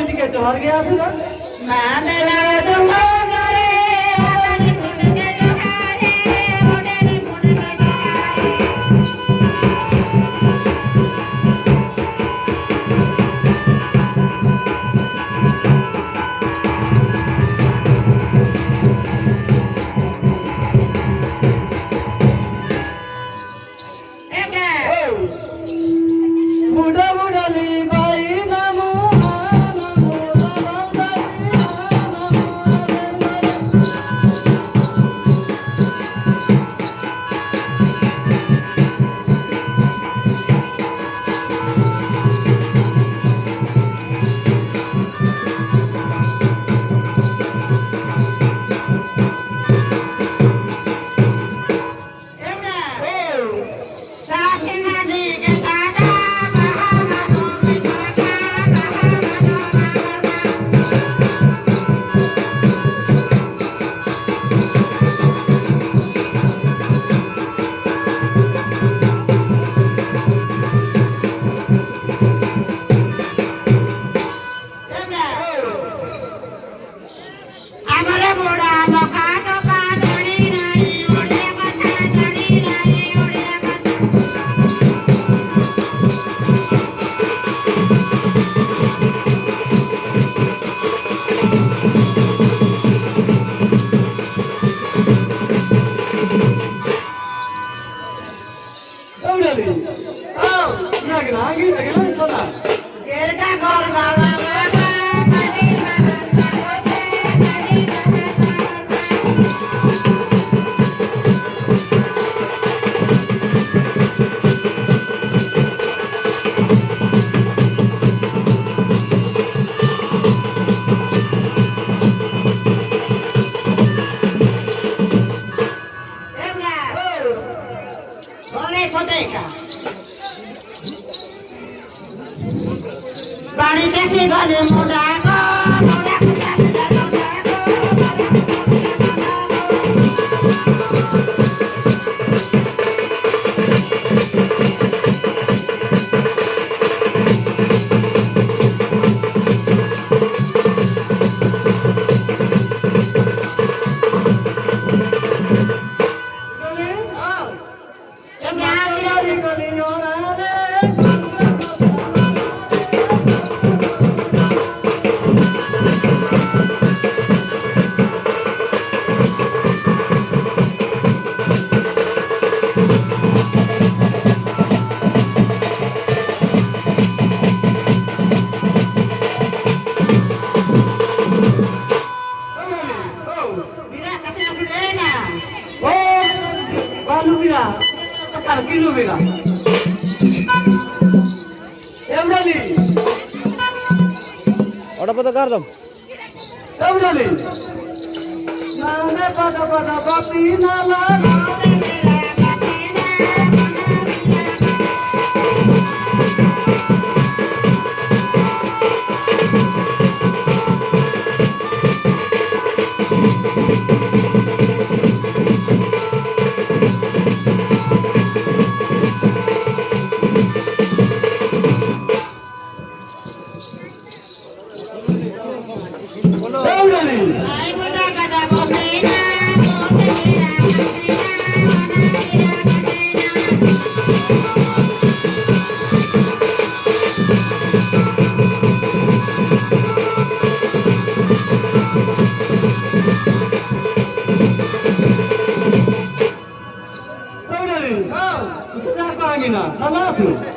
के जोहर गया सुना Bari kecil kau di muda kilo bega. Evrali. Order pada kardam. Evrali. Nane pada bapi nala.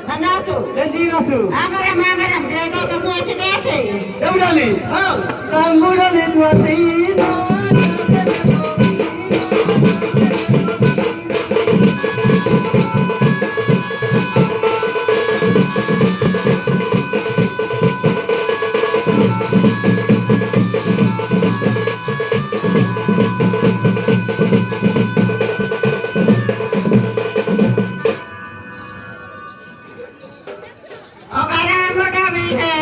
Sanasu. Enjinasu. Agaram, dia kau sesuai sedate. Evrali. Rambudali dua tina. Hey!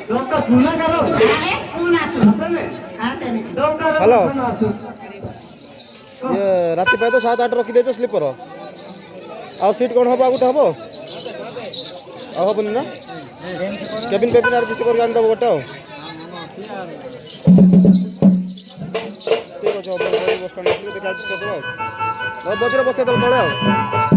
डोका खुला करो कौन आसु असले आसे नहीं डोका हेलो। सन आसु ये राति पे तो 7-8 रखी देछ स्लीपर आ सीट कोन हबो आगुटा हबो आ हबनी ना केबिन पेबिन एडजस्ट कर गान दबो गोटे ठीक अछि बस स्टैंड देखा एडजस्ट कर दबो बहुत बजरे बसे दबो तळे